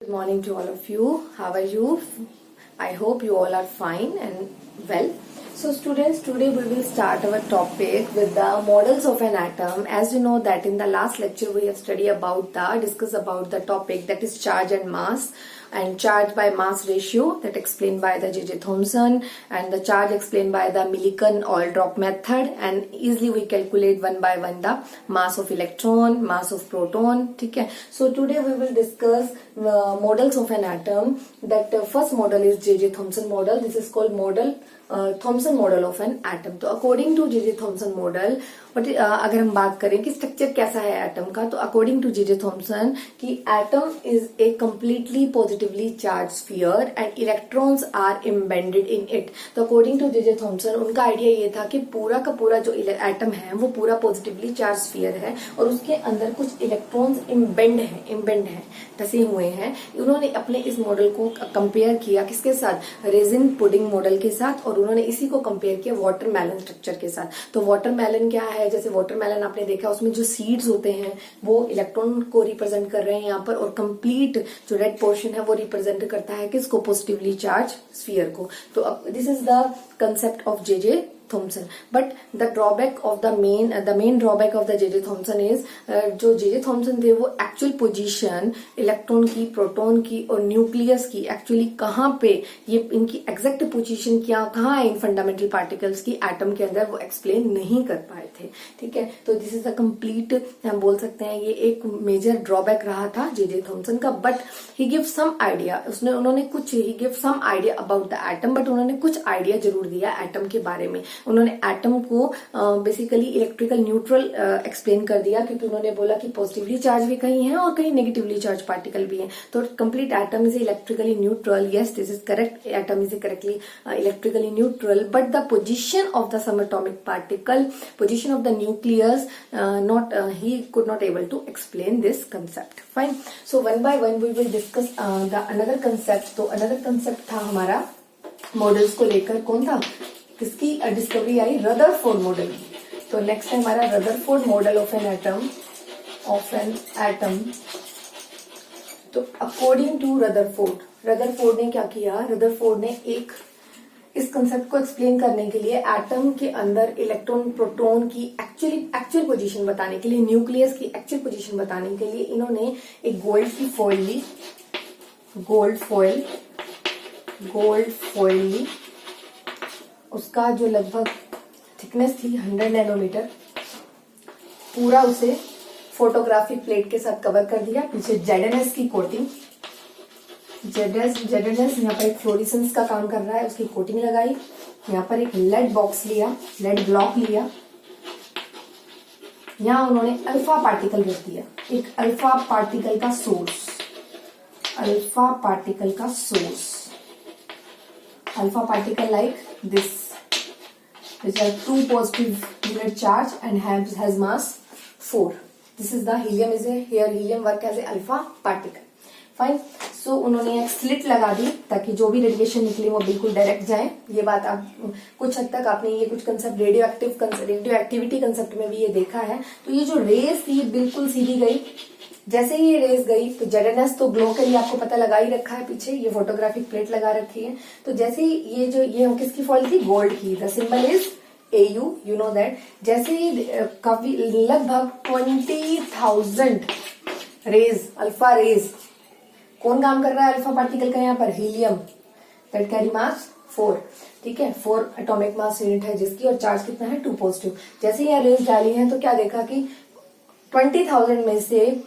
Good morning to all of you. How are you? I hope you all are fine and well. So students, today we will start our topic with the models of an atom. As you know that in the last lecture we have discussed about the topic that is charge and mass, and charge by mass ratio that explained by the J.J. Thomson, and the charge explained by the Millikan-Aldrich method, and easily we calculate one by one the mass of electron, mass of proton. Okay. So today we will discuss models of an atom. That first model is J.J. Thomson model. This is called Thomson model of an atom. तो according to J.J. Thomson model, अगर हम बात करें कि structure कैसा है atom का, तो अकॉर्डिंग टू J.J. थॉमसन कि atom is a completely positively charge sphere and electrons are embedded in it. तो अकॉर्डिंग टू J.J. थॉमसन उनका आइडिया ये था कि पूरा का पूरा जो एटम है वो पूरा पॉजिटिवली चार्ज स्फीयर है और उसके अंदर कुछ इलेक्ट्रॉन्स इम्बेंड है धसे हुए हैं. उन्होंने अपने इस मॉडल को कंपेयर किया किसके साथ? रेजिन पुडिंग मॉडल के साथ, और उन्होंने इसी को कंपेयर किया वाटरमेलन स्ट्रक्चर के साथ. तो वाटरमेलन क्या है? जैसे वाटरमेलन आपने देखा उसमें जो सीड्स होते हैं वो इलेक्ट्रॉन को रिप्रेजेंट कर रहे हैं यहाँ पर, और कंप्लीट जो रेड पोर्शन है वो रिप्रेजेंट करता है किसको? पॉजिटिवली चार्ज स्फीयर को. तो this is the concept of J.J. Thomson. But the main drawback of the J.J. Thomson is जो J.J. Thomson थे वो एक्चुअल पोजीशन इलेक्ट्रॉन की, प्रोटॉन की और न्यूक्लियस की एक्चुअली कहाँ पे, ये इनकी एग्जैक्ट पोजीशन क्या कहाँ है इन फंडामेंटल पार्टिकल्स की एटम के अंदर, वो एक्सप्लेन नहीं कर पाए थे. ठीक है. तो दिस इज अ कंप्लीट, हम बोल सकते हैं ये एक मेजर ड्रॉबैक रहा था J.J. थॉमसन का. But he give some idea, he give some idea about the atom, but उन्होंने कुछ आइडिया जरूर दिया एटम के बारे में. उन्होंने एटम को बेसिकली इलेक्ट्रिकल न्यूट्रल एक्सप्लेन कर दिया, क्योंकि उन्होंने बोला कि पॉजिटिवली चार्ज भी कहीं है और कहीं नेगेटिवली चार्ज पार्टिकल भी है. तो complete atom is electrically neutral. Yes, this is correct. Atom is correctly electrically neutral, but the position of the some atomic particle, position of the nucleus, he could not able to explain this concept. Fine. So one by one we will discuss the another concept. तो another concept था हमारा models को लेकर. कौन था? किसकी discovery आई? Rutherford model की. तो नेक्स्ट है हमारा Rutherford model of an atom. तो अकॉर्डिंग टू रदरफोर्ड ने क्या किया? रदरफोर्ड ने इस कंसेप्ट को एक्सप्लेन करने के लिए एटम के अंदर इलेक्ट्रॉन प्रोटॉन की एक्चुअल पोजीशन बताने के लिए, न्यूक्लियस की एक्चुअल पोजीशन बताने के लिए इन्होंने एक गोल्ड फॉइल ली. उसका जो लगभग थिकनेस थी 100 नैनोमीटर, पूरा उसे फोटोग्राफिक प्लेट के साथ कवर कर दिया. पीछे ZNS की कोटिंग, ZNS यहाँ पर एक फ्लोरिसेंस का काम कर रहा है, उसकी कोटिंग लगाई. यहाँ पर एक लेड ब्लॉक लिया. यहाँ उन्होंने अल्फा पार्टिकल रख दिया, एक अल्फा पार्टिकल का source. Alpha particle like this, which has 2 positive unit charge and has mass 4. This is the helium. Helium work as a alpha particle. Fine. So उन्होंने एक slit लगा दी ताकि जो भी रेडिएशन निकले वो बिल्कुल डायरेक्ट जाए. ये बात आप कुछ हद तक आपने ये कुछ कंसेप्ट रेडियो एक्टिविटी कंसेप्ट में भी ये देखा है. तो ये जो रेस थी बिल्कुल सीधी गई. जैसे ही ये रेस गई तो ZNS तो ग्लो के लिए आपको पता लगा ही रखा है, पीछे ये फोटोग्राफिक प्लेट लगा रखी है. तो जैसे ही ये किसकी फॉइल थी? गोल्ड की. The symbol is AU, you know that. जैसे ही काफी लगभग 20,000 रेज, अल्फा रेज, कौन काम कर रहा है अल्फा पार्टिकल का? यहाँ पर हीलियम, दैट कैरी मास 4. ठीक है, 4 एटॉमिक मास यूनिट है जिसकी, और चार्ज कितना है? 2 पॉजिटिव. जैसे ही यहाँ रेज डाली है तो क्या देखा कि 20,000 में से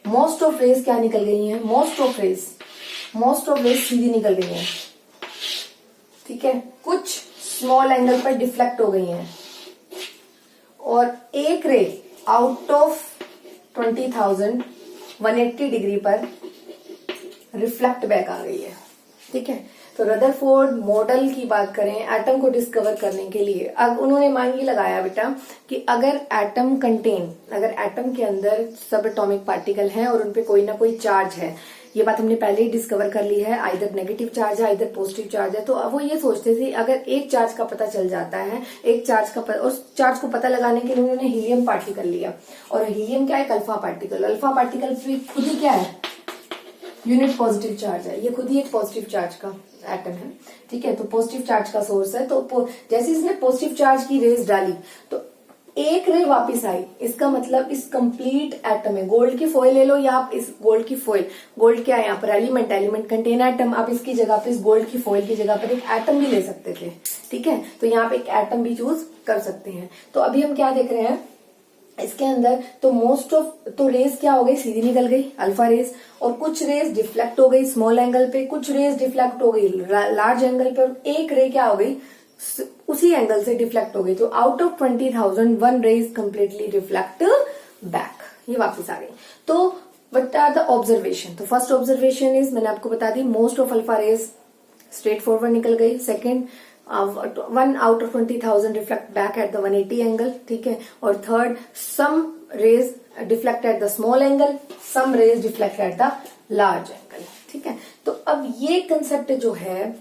मोस्ट ऑफ रेज क्या निकल गई हैं? मोस्ट ऑफ रेज सीधी निकल गई हैं. ठीक है, कुछ स्मॉल एंगल पर डिफ्लेक्ट हो गई हैं, और एक रे आउट ऑफ 20,000 180 डिग्री पर रिफ्लेक्ट बैक आ गई है. ठीक है. तो रदरफोर्ड मॉडल की बात करें एटम को डिस्कवर करने के लिए, अब उन्होंने मान ये लगाया बेटा कि अगर एटम के अंदर सब एटॉमिक पार्टिकल हैं और उनपे कोई ना कोई चार्ज है, ये बात हमने पहले ही डिस्कवर कर ली है, आइदर नेगेटिव चार्ज है आइदर पॉजिटिव चार्ज है. तो अब वो ये सोचते थे अगर एक चार्ज का पता चल जाता है, उस चार्ज को पता लगाने के लिए उन्होंने हीलियम पार्टिकल लिया. और हीलियम क्या है? Alpha particle. खुद ही क्या है? यूनिट पॉजिटिव चार्ज है, ये खुद ही एक पॉजिटिव चार्ज का एटम है, ठीक है। तो पॉजिटिव चार्ज का सोर्स है, तो जैसे इसने पॉजिटिव चार्ज की रेज डाली तो एक रे वापस आई, इसका मतलब इस कंप्लीट एटम में, गोल्ड की फॉइल ले लो या आप इस गोल्ड की फॉइल, गोल्ड क्या है यहाँ पर एलिमेंट, एलिमेंट कंटेन एटम, आप इसकी जगह पे इस गोल्ड की फॉइल की जगह पर एक एटम भी ले सकते थे, ठीक है। तो यहाँ पे एक एटम भी चूज कर सकते हैं। तो अभी हम क्या देख रहे हैं इसके अंदर, तो मोस्ट ऑफ तो रेज क्या हो गई, सीधी निकल गई अल्फा रेज, और कुछ रेज डिफ्लेक्ट हो गई स्मॉल एंगल पे, कुछ रेज डिफ्लेक्ट हो गई लार्ज एंगल पे, और एक रे क्या हो गई उसी एंगल से डिफ्लेक्ट हो गई। तो out of 20,000 one ray is completely reflect back, ये वापस आ गई। तो व्हाट आर द ऑब्जर्वेशन, तो फर्स्ट ऑब्जर्वेशन इज, मैंने आपको बता दी, most of alpha rays straight forward निकल गई। Second, 1 out of 20,000 reflect back at the 180 angle, ठीक है। और third, some rays deflect at the small angle, some rays deflect at the large angle, ठीक है। तो अब ये कंसेप्ट जो है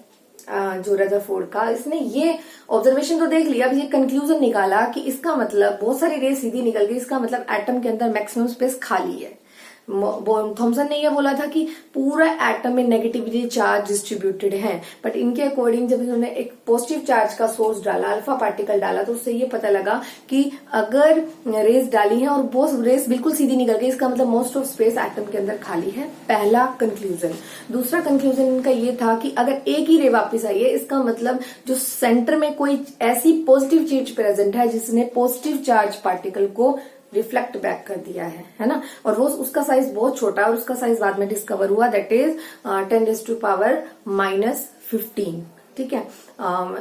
जो रदरफोर्ड का, इसने ये ऑब्जर्वेशन तो देख लिया, अब ये कंक्लूजन निकाला कि इसका मतलब बहुत सारी रेज सीधी निकल गई, इसका मतलब एटम के अंदर मैक्सिमम स्पेस खाली है। थॉमसन ने यह बोला था कि पूरा एटम में नेगेटिविटी चार्ज डिस्ट्रीब्यूटेड है, बट इनके अकॉर्डिंग जब इन्होंने एक पॉजिटिव चार्ज का सोर्स डाला, अल्फा पार्टिकल डाला, तो उससे ये पता लगा कि अगर रेस डाली है और वो रेस बिल्कुल सीधी निकल गई, इसका मतलब मोस्ट ऑफ स्पेस एटम के अंदर खाली है, पहला कंक्लूजन। दूसरा कंक्लूजन इनका ये था कि अगर एक ही रे वापस आई है, इसका मतलब जो सेंटर में कोई ऐसी पॉजिटिव चीज प्रेजेंट है जिसने पॉजिटिव चार्ज पार्टिकल को रिफ्लेक्ट बैक कर दिया है ना। और वो उसका साइज बहुत छोटा है, और उसका साइज बाद में डिस्कवर हुआ, दैट इज 10⁻⁻15, ठीक है,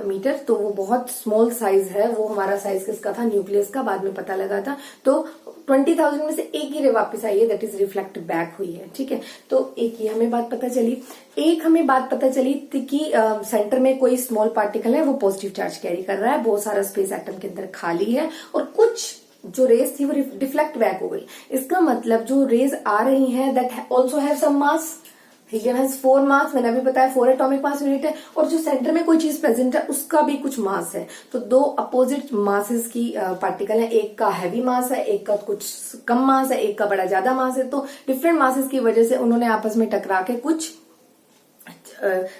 मीटर। तो वो बहुत स्मॉल साइज है, वो हमारा साइज किसका था, न्यूक्लियस का, बाद में पता लगा था। तो 20,000 में से एक ही रे वापस आई है, दैट इज रिफ्लेक्ट बैक हुई है, ठीक है। तो एक ये हमें बात पता चली। एक हमें बात पता चली थी कि सेंटर में कोई स्मॉल पार्टिकल है, वो पॉजिटिव चार्ज कैरी कर रहा है, बहुत सारा स्पेस एटम के अंदर खाली है, और कुछ जो रेज थी वो डिफ्लेक्ट बैक हो गई। इसका मतलब जो रेज आ रही हैं that also have some mass, helium has 4 mass, मैंने अभी बताया 4 एटॉमिक मास यूनिट है, और जो सेंटर में कोई चीज प्रेजेंट है उसका भी कुछ मास है। तो दो अपोजिट मासेस की पार्टिकल है, एक का हैवी मास है, एक का कुछ कम मास है, एक का बड़ा ज्यादा मास है। तो डिफरेंट मासेस की वजह से उन्होंने आपस में टकरा के कुछ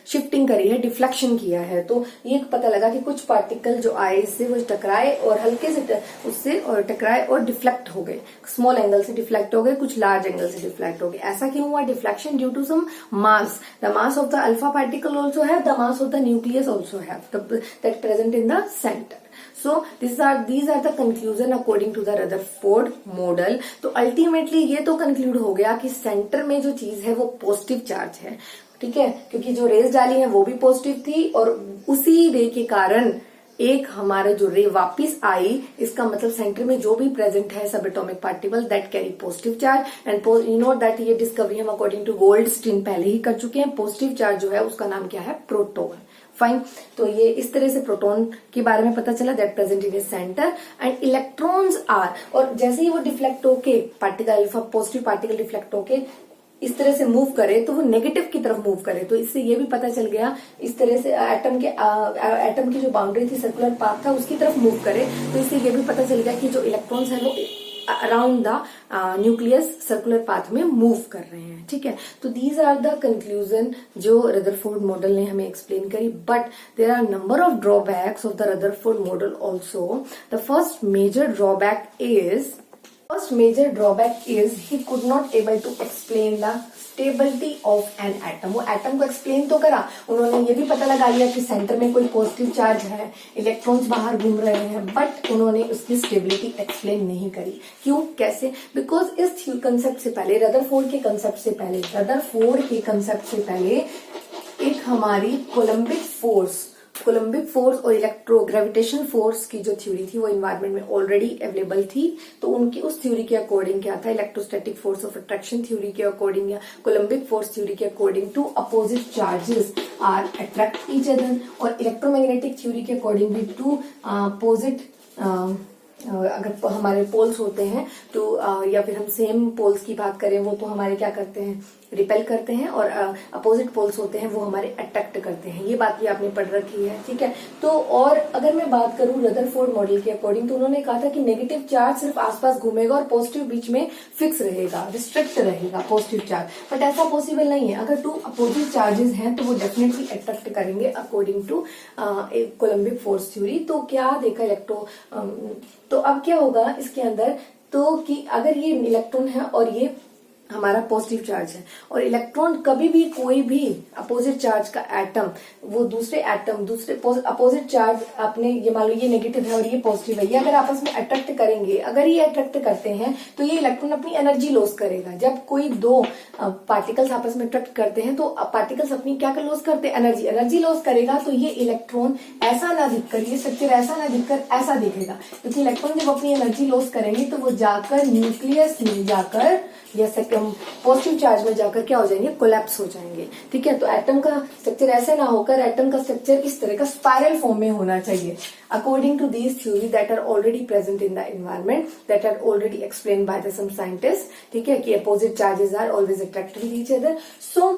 शिफ्टिंग करी है, डिफ्लेक्शन किया है। तो ये पता लगा कि कुछ पार्टिकल जो आए इससे वो टकराए और हल्के से उससे और टकराए और डिफ्लेक्ट हो गए, स्मॉल एंगल से डिफ्लेक्ट हो गए, कुछ लार्ज एंगल से डिफ्लेक्ट हो गए। ऐसा क्यों हुआ? Deflection due to some mass, the mass of the alpha particle also have, the mass of the nucleus also have, that present in the centre. So these are the conclusion according to the Rutherford model। तो ultimately ये तो conclude हो गया कि centre में जो चीज है वो पॉजिटिव चार्ज है, ठीक है, क्योंकि जो रेज डाली है वो भी पॉजिटिव थी, और उसी रे के कारण एक हमारे जो रे वापिस आई, इसका मतलब सेंटर में जो भी प्रेजेंट है सब atomic particle that carry positive charge. And you know that ये डिस्कवरी हम अकॉर्डिंग टू गोल्डस्टीन पहले ही कर चुके हैं। पॉजिटिव चार्ज जो है उसका नाम क्या है? प्रोटॉन। फाइन, तो ये इस तरह से प्रोटॉन के बारे में पता चला, that present in centre. And electrons are, और जैसे ही वो डिफ्लेक्ट होके particle alpha positive particle deflect होके इस तरह से मूव करे तो वो नेगेटिव की तरफ मूव करे। तो इससे ये भी पता चल गया, इस तरह से एटम की जो बाउंड्री थी, सर्कुलर पाथ था, उसकी तरफ मूव करे। तो इससे ये भी पता चल गया कि जो इलेक्ट्रॉन्स है वो around the nucleus circular path में मूव कर रहे हैं, ठीक है। तो दीज आर द कंक्लूजन जो रदरफोर्ड मॉडल ने हमें एक्सप्लेन करी। But there are number of drawbacks of the Rutherford model also. The first major drawback is he could not able to explain the stability of an atom। वो atom को explain तो करा, उन्होंने ये भी पता लगा लिया कि सेंटर में कोई पॉजिटिव चार्ज है, इलेक्ट्रॉन्स बाहर घूम रहे हैं, बट उन्होंने उसकी स्टेबिलिटी एक्सप्लेन नहीं करी। क्यों, कैसे? बिकॉज इस कंसेप्ट से पहले, रदरफोर्ड के कंसेप्ट से पहले एक हमारी कोलम्बिक फोर्स और इलेक्ट्रोग्रेविटेशन फोर्स की जो थ्योरी थी वो इन्वायरमेंट में ऑलरेडी अवेलेबल थी। तो उनकी उस थ्योरी के अकॉर्डिंग क्या था? Electrostatic force of attraction theory के अकॉर्डिंग या कोलम्बिक फोर्स थ्योरी के according to opposite charges are attract each other, और इलेक्ट्रोमैग्नेटिक थ्योरी के अकॉर्डिंग भी टू अपोजिट अगर हमारे पोल्स होते हैं तो या फिर हम सेम पोल्स की बात करें, वो तो हमारे क्या करते हैं, रिपेल करते हैं और अपोजिट पोल्स होते हैं वो हमारे अट्रैक्ट करते हैं। ये बात भी आपने पढ़ रखी है, ठीक है। तो और अगर मैं बात करूं रदरफोर्ड मॉडल के अकॉर्डिंग, तो उन्होंने कहा था कि नेगेटिव चार्ज सिर्फ आसपास घूमेगा और पॉजिटिव बीच में फिक्स रहेगा, रिस्ट्रिक्ट रहेगा पॉजिटिव चार्ज। बट ऐसा पॉसिबल नहीं है। अगर टू अपोजिट चार्जेस हैं तो वो डेफिनेटली अट्रैक्ट करेंगे according to coulombic force theory. तो क्या देखा तो अब क्या होगा इसके अंदर, तो कि अगर ये इलेक्ट्रॉन है और ये हमारा पॉजिटिव चार्ज है, और इलेक्ट्रॉन कभी भी कोई भी अपोजिट चार्ज का एटम वो दूसरे अपोजिट चार्ज अपने, ये मान लो ये नेगेटिव है और ये पॉजिटिव है, ये अगर आपस में अट्रैक्ट करेंगे, अगर ये अट्रैक्ट करते हैं तो ये इलेक्ट्रॉन अपनी एनर्जी लॉस करेगा। जब कोई दो पार्टिकल्स आपस में अट्रैक्ट करते हैं तो पार्टिकल्स अपनी क्या लॉस करते हैं, एनर्जी लॉस करेगा। तो ये इलेक्ट्रॉन ऐसा ना दिखकर, ये स्ट्रक्चर ऐसा ना दिखकर ऐसा दिखेगा, क्योंकि इलेक्ट्रॉन जब अपनी एनर्जी लॉस करेंगे तो वो जाकर न्यूक्लियस में जाकर या पॉजिटिव चार्ज में जाकर क्या हो जाएंगे, कोलैप्स हो जाएंगे, ठीक है। तो एटम का स्ट्रक्चर ऐसे ना होकर एटम का स्ट्रक्चर इस तरह का स्पाइरल फॉर्म में होना चाहिए, according to these theory that are already present in the environment, that are already explain by the some scientist, ठीक है, कि opposite charges are always attract with each other. So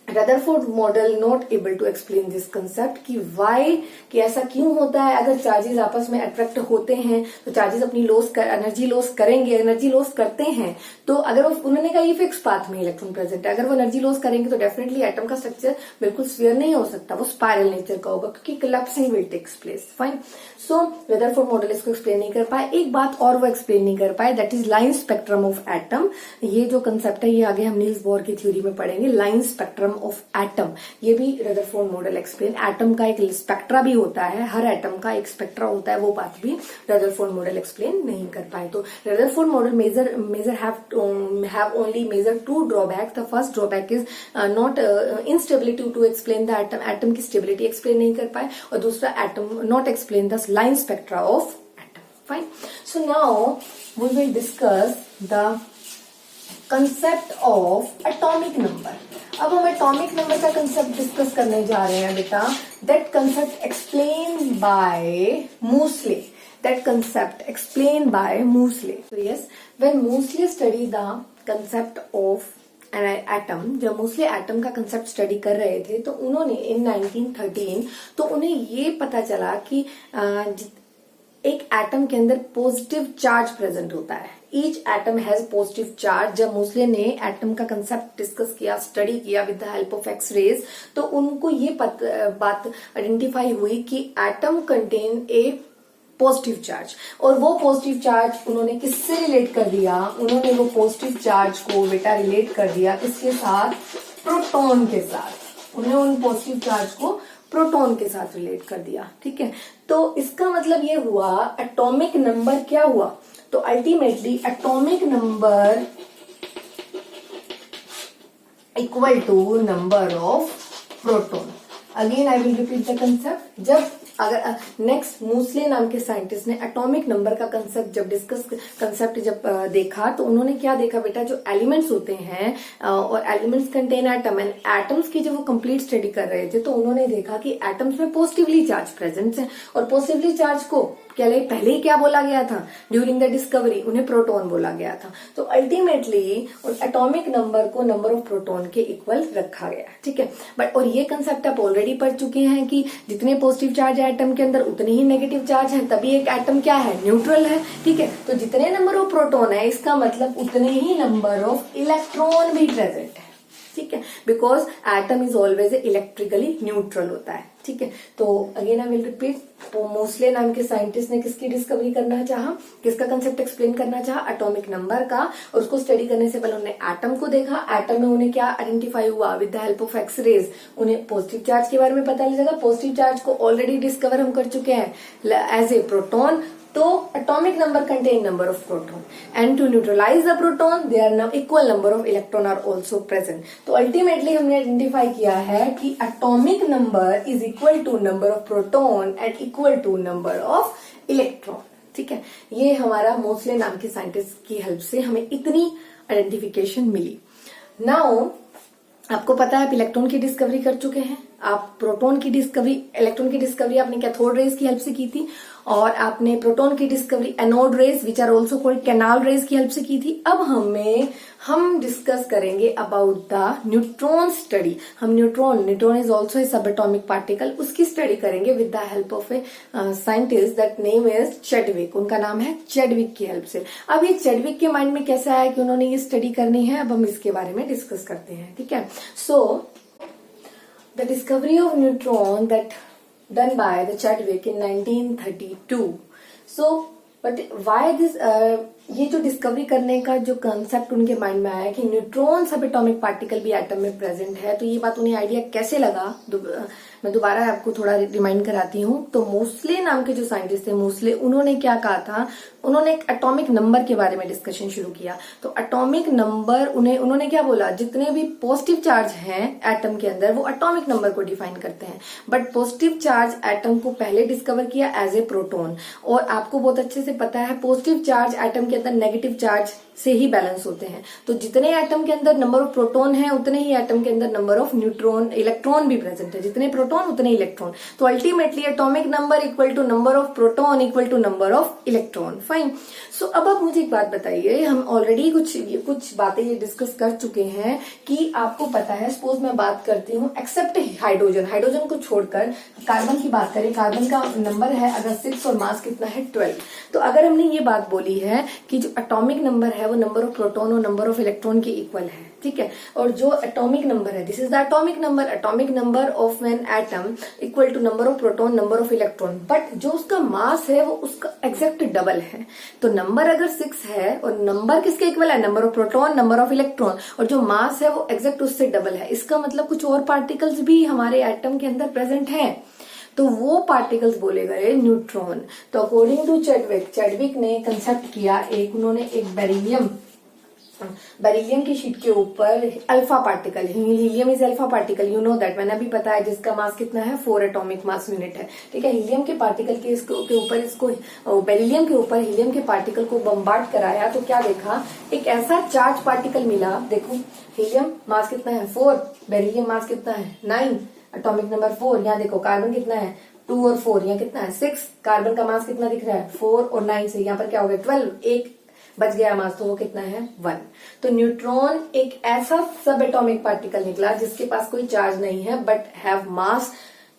Rutherford model not able to explain this concept कि why, कि ऐसा क्यों होता है। अगर चार्जेस आपस में अट्रैक्ट होते हैं तो चार्जेस अपनी एनर्जी लॉस करेंगे, एनर्जी लॉस करते हैं तो अगर उन्होंने कहा ये फिक्स पाथ में इलेक्ट्रॉन प्रेजेंट है, अगर वो एनर्जी लॉस करेंगे तो डेफिनेटली एटम का स्ट्रक्चर बिल्कुल स्फीयर नहीं हो सकता, वो स्पाइरल नेचर का होगा, क्योंकि collapsing will takes place. Fine. So Rutherford model इसको एक्सप्लेन नहीं कर पाए। एक बात और वो एक्सप्लेन नहीं कर पाए, that is line spectrum of atom. ये जो कंसेप्ट है ये आगे हम नील्स बोर की थ्योरी में पढ़ेंगे, लाइन स्पेक्ट्रम ऑफ एटम। ये भी रदरफोर्ड मॉडल एक्सप्लेन, एटम का एक स्पेक्ट्रा भी होता है, हर एटम का एक स्पेक्ट्रा होता है, वो बात भी रदरफोर्ड मॉडल एक्सप्लेन नहीं कर पाए। तो Rutherford model major have only measured two drawbacks. The first drawback is not instability to explain the atom, atom की stability explain नहीं कर पाए, और दूसरा atom not explain the line spectra of atom. Fine. So now we will discuss the concept of atomic number. अब हम atomic number का concept discuss करने जा रहे हैं बेटा। That concept explain by Moseley, that concept explained by Moseley. So yes, when Moseley studied the concept of an atom, जब mostly atom का कंसेप्ट स्टडी कर रहे थे तो उन्होंने इन 1913 तो उन्हें ये पता चला कि एक एटम के अंदर पॉजिटिव चार्ज प्रेजेंट होता है। Each atom has positive charge. जब मोस्ले ने एटम का कंसेप्ट डिस्कस किया, स्टडी किया with the help of x rays, तो उनको ये बात आइडेंटिफाई हुई कि atom contain a positive charge, और वो पॉजिटिव चार्ज उन्होंने किससे रिलेट कर दिया, उन्होंने वो पॉजिटिव चार्ज को बेटा रिलेट कर दिया किसके साथ, प्रोटॉन के साथ। उन्होंने उन पॉजिटिव चार्ज को प्रोटॉन के साथ रिलेट कर दिया, ठीक है। तो इसका मतलब ये हुआ एटॉमिक नंबर क्या हुआ, तो ultimately atomic number equal to number of proton. Again I will repeat the concept. जब अगर नेक्स्ट मूसले नाम के साइंटिस्ट ने एटॉमिक नंबर का कंसेप्ट जब देखा, तो उन्होंने क्या देखा बेटा, जो एलिमेंट्स होते हैं और elements contain atom, and atoms की जब वो कंप्लीट स्टडी कर रहे थे तो उन्होंने देखा कि एटम्स में पॉजिटिवली चार्ज प्रेजेंट है, और पॉजिटिवली चार्ज को पहले ही क्या बोला गया था ड्यूरिंग द डिस्कवरी, उन्हें प्रोटॉन बोला गया था। तो अल्टीमेटली एटॉमिक नंबर को नंबर ऑफ प्रोटॉन के इक्वल रखा गया, ठीक है। बट और ये कंसेप्ट आप ऑलरेडी पढ़ चुके हैं कि जितने पॉजिटिव चार्ज है एटम के अंदर उतने ही नेगेटिव चार्ज है, तभी एक एटम क्या है, न्यूट्रल है, ठीक है। तो जितने नंबर ऑफ प्रोटॉन है इसका मतलब उतने ही नंबर ऑफ इलेक्ट्रॉन भी प्रेजेंट है, ठीक है, because atom is always electrically neutral होता है, ठीक है। तो again I will repeat, Moseley नाम के साइंटिस्ट ने किसकी डिस्कवरी करना चाहा, किसका कंसेप्ट एक्सप्लेन करना चाहा, एटॉमिक नंबर का, और उसको स्टडी करने से पहले उन्होंने एटम को देखा। एटम में उन्हें क्या आइडेंटिफाई हुआ, with the help of x rays उन्हें पॉजिटिव चार्ज के बारे में पता लगा। पॉजिटिव चार्ज को ऑलरेडी डिस्कवर हम कर चुके हैं एज ए प्रोटॉन। तो atomic number contain number of proton, and to neutralize the proton there equal number of electron are also present. तो अल्टीमेटली हमने आइडेंटिफाई किया है कि atomic number is equal to number of proton and equal to number of electron, ठीक है। ये हमारा Mosley नाम के साइंटिस्ट की हेल्प से हमें इतनी आइडेंटिफिकेशन मिली। नाउ आपको पता है आप इलेक्ट्रॉन की डिस्कवरी कर चुके हैं, आप प्रोटॉन की डिस्कवरी, इलेक्ट्रॉन की डिस्कवरी आपने कैथोड रेज की हेल्प से की थी, और आपने प्रोटॉन की discovery anode rays which are also called canal rays की हेल्प से की थी। अब हम डिस्कस करेंगे अबाउट द न्यूट्रॉन स्टडी। हम neutron is also a sub atomic particle, उसकी स्टडी करेंगे with the help of a scientist that name is Chadwick. उनका नाम है चैडविक की हेल्प से। अब ये चैडविक के माइंड में कैसे आया कि उन्होंने ये स्टडी करनी है, अब हम इसके बारे में डिस्कस करते हैं। ठीक है, so the discovery of neutron that done by the Chadwick in 1932. So, but why this? ये जो डिस्कवरी करने का जो कंसेप्ट उनके माइंड में आया कि न्यूट्रॉन सब एटॉमिक पार्टिकल भी एटम में प्रेजेंट है, तो ये बात उन्हें आइडिया कैसे लगा, मैं दोबारा आपको थोड़ा रिमाइंड कराती हूँ। तो मोस्ले नाम के जो साइंटिस्ट थे, मोस्ले, उन्होंने क्या कहा था, उन्होंने एक एटॉमिक नंबर के बारे में डिस्कशन शुरू किया। तो एटॉमिक नंबर उन्होंने क्या बोला, जितने भी पॉजिटिव चार्ज हैं एटम के अंदर वो एटॉमिक नंबर को डिफाइन करते हैं। बट पॉजिटिव चार्ज एटम को पहले डिस्कवर किया एज ए प्रोटॉन, और आपको बहुत अच्छे से पता है पॉजिटिव चार्ज एटम के अंदर नेगेटिव चार्ज से ही बैलेंस होते हैं। तो जितने एटम के अंदर नंबर ऑफ प्रोटॉन है उतने ही एटम के अंदर नंबर ऑफ इलेक्ट्रॉन भी प्रेजेंट है। जितने प्रोटॉन उतने इलेक्ट्रॉन। तो ultimately atomic number equal to number of proton equal to number of electron. Fine. So अब आप मुझे एक बात बताइए, हम ऑलरेडी कुछ बातें ये डिस्कस कर चुके हैं कि आपको पता है, सपोज मैं बात करती हूँ एक्सेप्ट हाइड्रोजन को छोड़कर कार्बन की बात करें, कार्बन का नंबर है अगर 6 और मास कितना है 12। तो अगर हमने ये बात बोली है कि जो एटॉमिक नंबर है वो नंबर ऑफ प्रोटॉन और नंबर ऑफ इलेक्ट्रॉन के इक्वल है, ठीक है, और जो एटॉमिक नंबर है this is the atomic number of an atom equal to number of proton number of electron, but जो उसका मास है वो उसका एग्जैक्ट डबल है। तो नंबर अगर 6 है और नंबर किसके इक्वल है, number of proton number of electron, और जो मास है वो एग्जैक्ट उससे डबल है। इसका मतलब कुछ और पार्टिकल्स भी हमारे एटम के अंदर प्रेजेंट है, तो वो पार्टिकल्स बोले गए न्यूट्रॉन। तो अकॉर्डिंग टू चैडविक ने कंसेप्ट किया, उन्होंने एक बेरिलियम की शीट के ऊपर alpha particle, helium is alpha particle, you know that, मैंने अभी पता है, जिसका मास कितना है 4 एटॉमिक मास यूनिट है। ठीक है, हीलियम के पार्टिकल के ऊपर इसको बेरिलियम के ऊपर हीलियम के पार्टिकल को बम्बार्ड कराया, तो क्या देखा, एक ऐसा चार्ज पार्टिकल मिला। देखो हीलियम मास कितना है 4, बेरिलियम मास कितना है 9, एटॉमिक नंबर 4। यहाँ देखो कार्बन कितना है 2 और 4, यहाँ कितना है 6, कार्बन का मास कितना दिख रहा है 4 और 9 से यहाँ पर क्या हो गया 12, एक बच गया मास, तो वो कितना है 1। तो न्यूट्रॉन एक ऐसा सब एटॉमिक पार्टिकल निकला जिसके पास कोई चार्ज नहीं है but have mass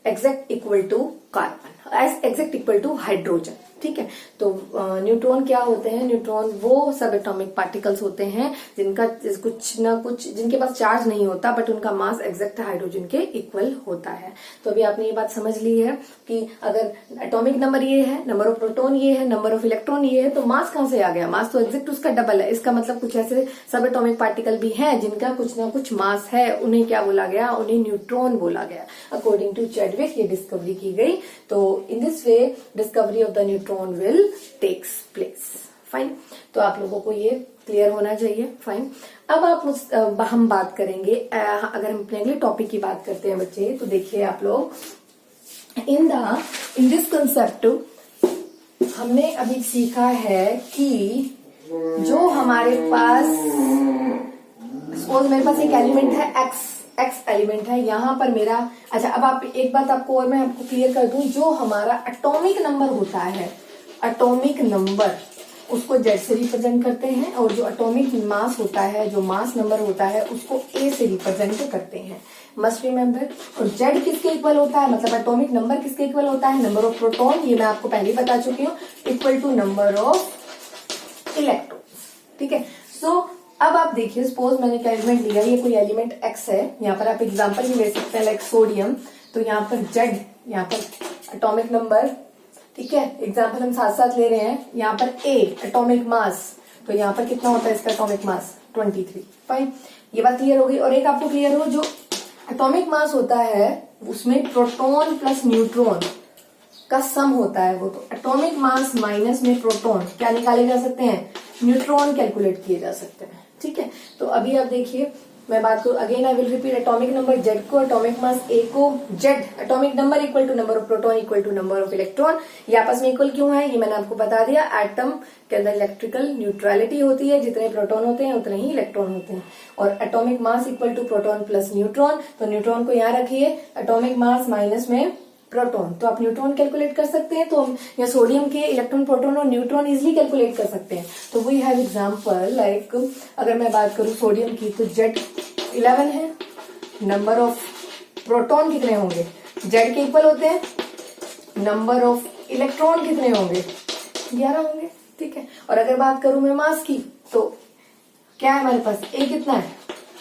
exact equal to carbon, exact equal to hydrogen. ठीक है, तो न्यूट्रॉन क्या होते हैं, न्यूट्रॉन वो सब एटॉमिक पार्टिकल्स होते हैं जिनका जिनके पास चार्ज नहीं होता बट उनका मास एग्जैक्ट हाइड्रोजन के इक्वल होता है। तो अभी आपने ये बात समझ ली है कि अगर एटॉमिक नंबर ये है, नंबर ऑफ प्रोटॉन ये है, नंबर ऑफ इलेक्ट्रॉन ये है, तो मास कहां से आ गया, मास तो एग्जैक्ट उसका डबल है। इसका मतलब कुछ ऐसे सब एटॉमिक पार्टिकल भी हैं जिनका कुछ ना कुछ मास है, उन्हें क्या बोला गया, उन्हें न्यूट्रॉन बोला गया। अकॉर्डिंग टू चैडविक ये डिस्कवरी की गई। तो इन this way discovery of the neutron will takes place. Fine, तो आप लोगों को ये क्लियर होना चाहिए। फाइन, अब हम बात करेंगे, अगर हम अपने अगले टॉपिक की बात करते हैं बच्चे, तो देखिए आप लोग इन दिस कंसेप्ट हमने अभी सीखा है कि जो हमारे पास, सपोज मेरे पास एक एलिमेंट है एक्स एलिमेंट है, यहाँ पर मेरा, अच्छा अब आप एक बात आपको और मैं आपको क्लियर कर दूं, जो हमारा एटॉमिक नंबर होता है, एटॉमिक नंबर उसको जेड से रिप्रेजेंट करते हैं, और जो एटॉमिक मास होता है, जो मास नंबर होता है, उसको ए से रिप्रेजेंट करते हैं। Must remember. और जेड किसके इक्वल होता है, मतलब एटॉमिक नंबर किसके इक्वल होता है, नंबर ऑफ प्रोटॉन, ये मैं आपको पहले बता चुकी हूँ, equal to number of electrons. ठीक है, सो अब आप देखिए, सपोज मैंने एक एलिमेंट लिया, ये कोई एलिमेंट एक्स है, यहाँ पर आप एग्जांपल भी ले सकते हैं लाइक सोडियम, तो यहाँ पर जेड, यहाँ पर एटॉमिक नंबर, ठीक है, एग्जांपल हम साथ साथ ले रहे हैं, यहाँ पर ए एटॉमिक मास, तो यहाँ पर कितना होता है इसका एटॉमिक मास 23। फाइन, ये बात क्लियर हो गई। और एक आपको क्लियर हो, जो एटॉमिक मास होता है उसमें प्रोटॉन प्लस न्यूट्रॉन का सम होता है वो, तो एटॉमिक मास माइनस में प्रोटॉन क्या निकाले जा सकते हैं, न्यूट्रॉन कैलकुलेट किए जा सकते हैं। ठीक है, तो अभी आप देखिए मैं बात करूं again, I will repeat, atomic number Z को, एटॉमिक मास ए को, Z atomic number equal to number of proton equal to number of electron. ये आपस में इक्वल क्यों है, ये मैंने आपको बता दिया। एटम के अंदर इलेक्ट्रिकल न्यूट्रलिटी होती है, जितने प्रोटॉन होते हैं उतने ही इलेक्ट्रॉन होते हैं। और atomic mass equal to proton plus neutron, तो न्यूट्रॉन को यहाँ रखिए, एटॉमिक मास माइनस में प्रोटॉन, तो आप न्यूट्रॉन कैलकुलेट कर सकते हैं। तो हम या सोडियम के इलेक्ट्रॉन, प्रोटॉन और न्यूट्रॉन इजिली कैलकुलेट कर सकते हैं। तो वी हैव एग्जांपल लाइक, अगर मैं बात करूं सोडियम की, तो जेड 11 है, नंबर ऑफ प्रोटॉन कितने होंगे, जेड के इक्वल होते हैं, नंबर ऑफ इलेक्ट्रॉन कितने होंगे, 11 होंगे, ठीक है। और अगर बात करूं मैं मास की, तो क्या है हमारे पास, ए कितना है,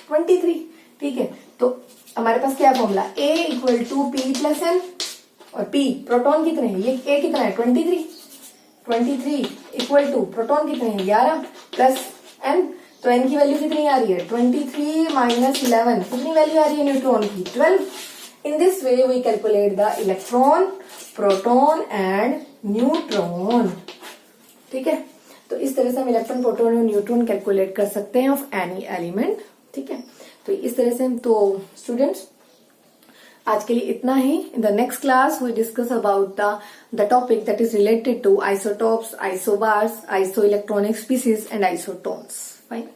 23, ठीक है। तो हमारे पास क्या formula, A equal to P plus N, और पी प्रोटॉन कितने हैं, ये ए कितना है, 23 इक्वल टू प्रोटॉन कितने हैं, 11 प्लस एन, तो एन की वैल्यू कितनी आ रही है, 23 माइनस 11, कितनी वैल्यू आ रही है न्यूट्रॉन की, 12। In this way we calculate the electron, proton and neutron, ठीक है। तो इस तरह से हम इलेक्ट्रॉन, प्रोटॉन और न्यूट्रॉन कैलकुलेट कर सकते हैं ऑफ एनी एलिमेंट, ठीक है। तो इस तरह से, तो स्टूडेंट्स आज के लिए इतना ही। In the next class we discuss about the topic that is related to isotopes, isobars, isoelectronic species and isotones. Fine.